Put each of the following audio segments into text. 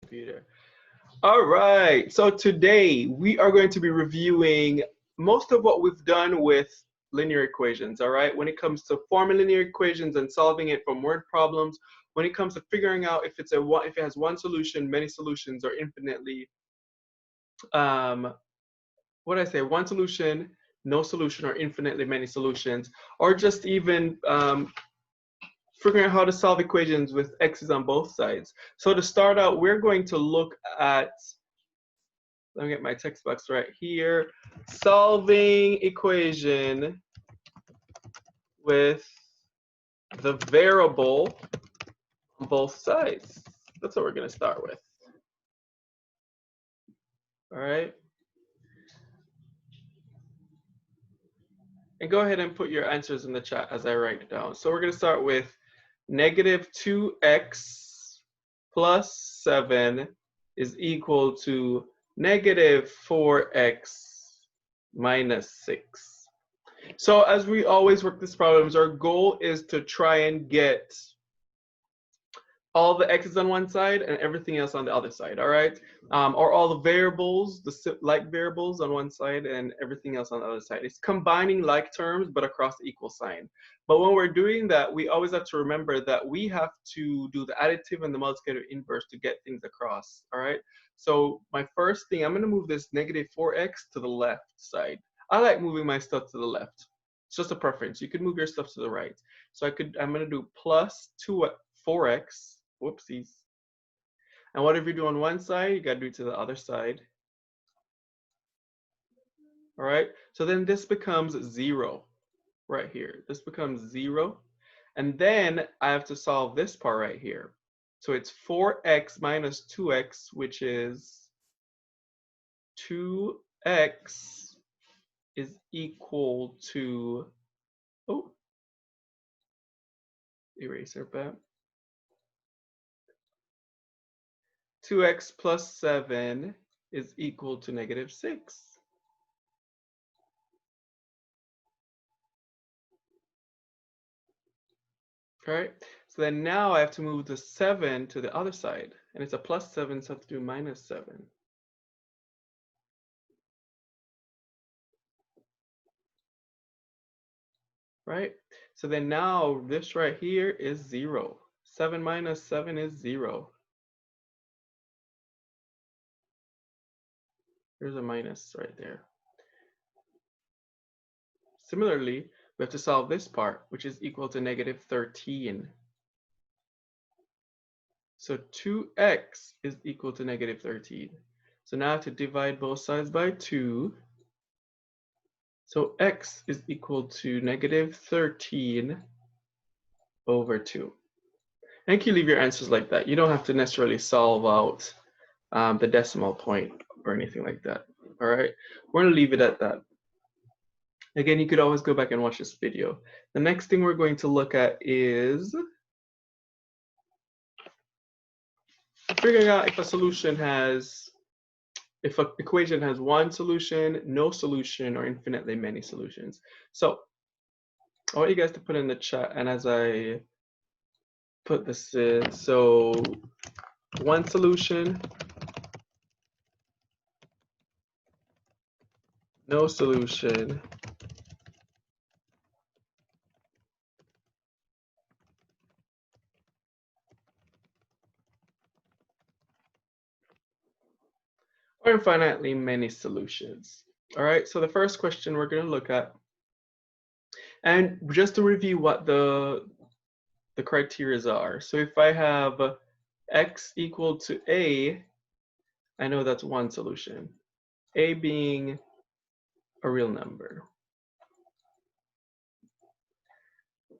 computer. All right, so today we are going to be reviewing most of what we've done with linear equations, all right? When it comes to forming linear equations and solving it from word problems, when it comes to figuring out if it has one solution, many solutions, or infinitely, what did I say? One solution, no solution, or infinitely many solutions, or just even figuring out how to solve equations with x's on both sides. So to start out, we're going to look at, let me get my text box right here, solving equation with the variable on both sides. That's what we're going to start with. All right. And go ahead and put your answers in the chat as I write it down. So we're going to start with negative 2x plus 7 is equal to negative 4x minus 6. So as we always work these problems, our goal is to try and get all the x's on one side and everything else on the other side, all right? Or all the variables, the like variables on one side and everything else on the other side. It's combining like terms, but across the equal sign. But when we're doing that, we always have to remember that we have to do the additive and the multiplicative inverse to get things across, all right? So my first thing, I'm gonna move this negative 4x to the left side. I like moving my stuff to the left. It's just a preference. You can move your stuff to the right. So I'm gonna do plus 4x. Whoopsies. And whatever you do on one side, you gotta do it to the other side. All right, so then this becomes 0 right here. This becomes 0. And then I have to solve this part right here. So it's 4x minus 2x, which is 2x is equal to, oh, eraser pen. 2x plus 7 is equal to negative 6. All right, so then now I have to move the 7 to the other side, and it's a plus 7, so I have to do minus 7. Right, so then now this right here is 0. 7 minus 7 is 0. There's a minus right there. Similarly, we have to solve this part, which is equal to negative 13. So 2x is equal to negative 13. So now I have to divide both sides by 2. So x is equal to negative 13 over 2. And you can leave your answers like that. You don't have to necessarily solve out the decimal point or anything like that. All right, we're going to leave it at that. Again, you could always go back and watch this video. The next thing we're going to look at is figuring out if if an equation has one solution, no solution, or infinitely many solutions. So I want you guys to put in the chat, and as I put this in, so one solution, no solution, or infinitely many solutions. All right, so the first question we're going to look at, and just to review what the criteria are. So if I have x equal to a, I know that's one solution. A being a real number.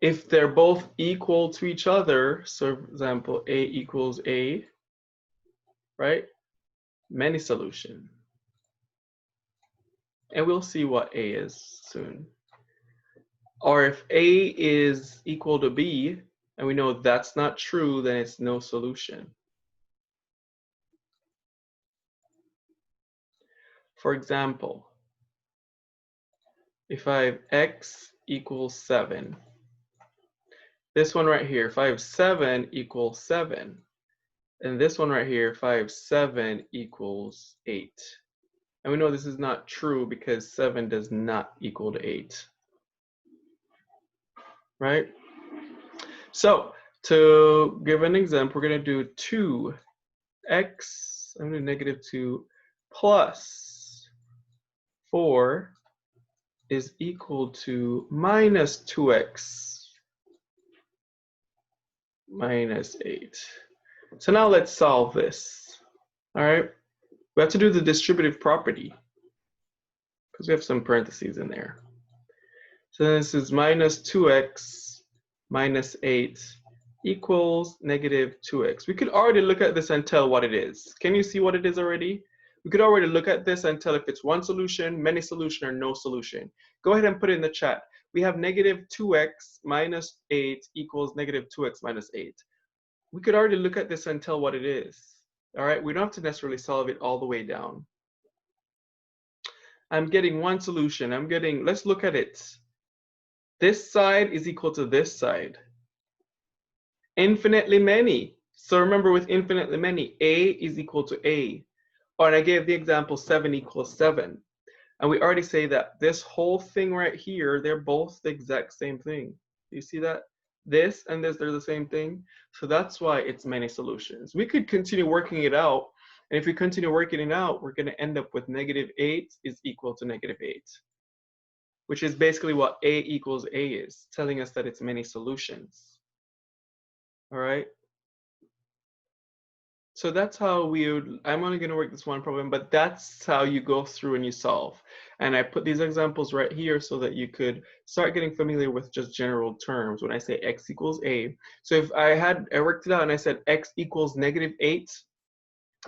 If they're both equal to each other, so for example, a equals a, right? Many solution. And we'll see what a is soon. Or if a is equal to b, and we know that's not true, then it's no solution. For example, if I have x equals 7, this one right here, if I have 7 equals 7, And this one right here, 5, 7 equals 8. And we know this is not true because 7 does not equal to 8. Right? So to give an example, we're going to do 2x, I'm going to negative 2 plus 4 is equal to minus 2x minus 8. So now let's solve this. All right, we have to do the distributive property because we have some parentheses in there. So this is minus 2x minus 8 equals negative 2x. We could already look at this and tell what it is. Can you see what it is already? We could already look at this and tell if it's one solution, many solution, or no solution. Go ahead and put it in the chat. We have negative 2x minus 8 equals negative 2x minus 8. We could already look at this and tell what it is. All right, we don't have to necessarily solve it all the way down. I'm getting one solution. Let's look at it. This side is equal to this side. Infinitely many. So remember with infinitely many, A is equal to A. And I gave the example 7 equals 7. And we already say that this whole thing right here, they're both the exact same thing. Do you see that? This and this, they're the same thing. So that's why it's many solutions. We could continue working it out. And if we continue working it out, we're going to end up with negative 8 is equal to negative 8, which is basically what A equals A is, telling us that it's many solutions. All right. So that's how I'm only going to work this one problem, but that's how you go through and you solve. And I put these examples right here so that you could start getting familiar with just general terms when I say x equals a. So if I worked it out and I said x equals negative 8,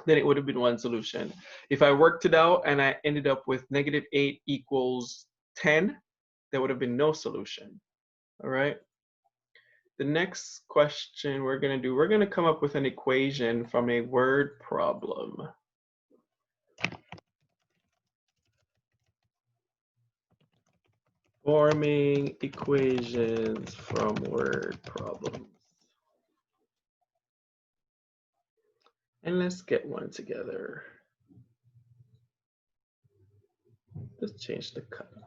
then it would have been one solution. If I worked it out and I ended up with negative 8 equals 10, there would have been no solution. All right. The next question we're going to come up with an equation from a word problem. Forming equations from word problems. And let's get one together. Let's change the color.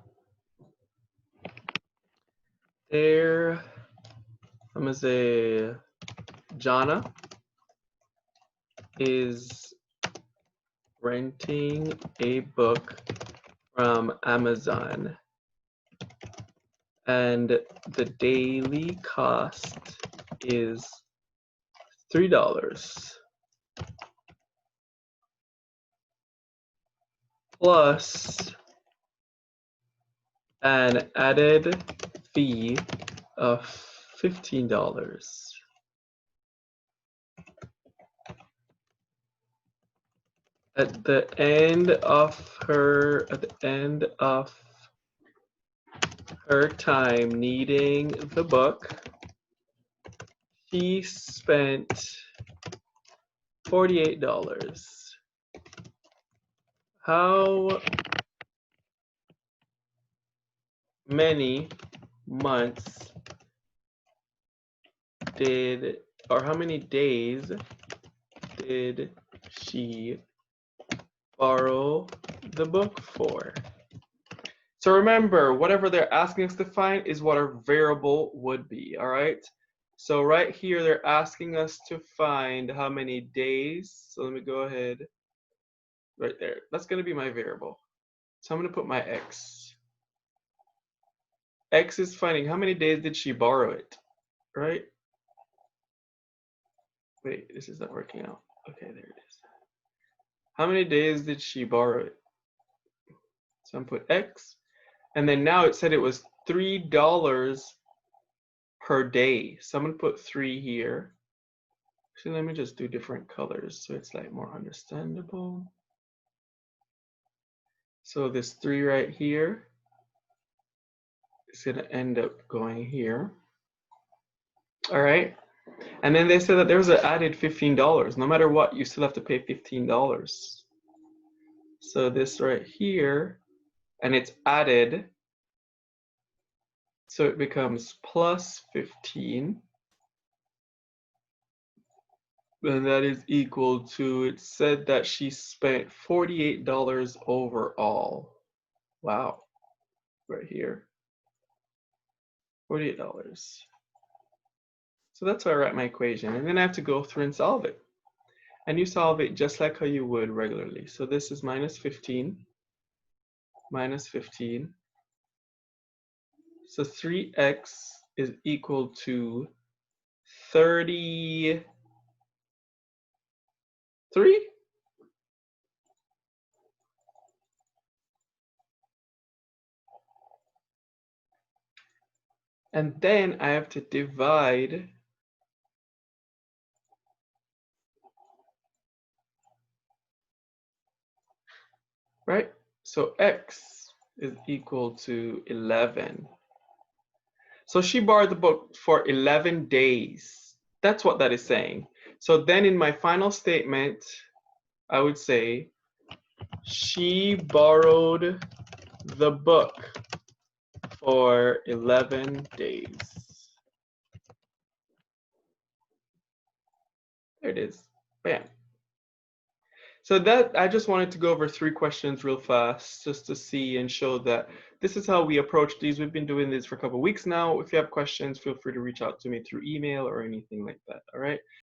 There, I'm going to say Jana is renting a book from Amazon, and the daily cost is $3 plus an added fee of $15. At the end of her time needing the book, she spent $48. How many months how many days did she borrow the book for? So remember, whatever they're asking us to find is what our variable would be, all right? So right here, they're asking us to find how many days. So let me go ahead, right there. That's gonna be my variable. So I'm gonna put my X. X is finding how many days did she borrow it, right? Wait, this is not working out. Okay, there it is. How many days did she borrow it? So I'm put X. And then now it said it was $3 per day. So I'm gonna put 3 here. Actually, let me just do different colors so it's like more understandable. So this 3 right here is gonna end up going here. All right. And then they said that there was an added $15. No matter what, you still have to pay $15. So this right here, and it's added. So it becomes plus 15 And that is equal to, it said that she spent $48 overall. Wow, right here, $48. So that's why I write my equation. And then I have to go through and solve it. And you solve it just like how you would regularly. So this is minus 15, minus 15. So 3x is equal to 33. And then I have to divide right? So x is equal to 11. So she borrowed the book for 11 days. That's what that is saying. So then in my final statement, I would say she borrowed the book for 11 days. There it is. Bam. So that, I just wanted to go over 3 questions real fast just to see and show that this is how we approach these. We've been doing this for a couple of weeks now. If you have questions, feel free to reach out to me through email or anything like that. All right.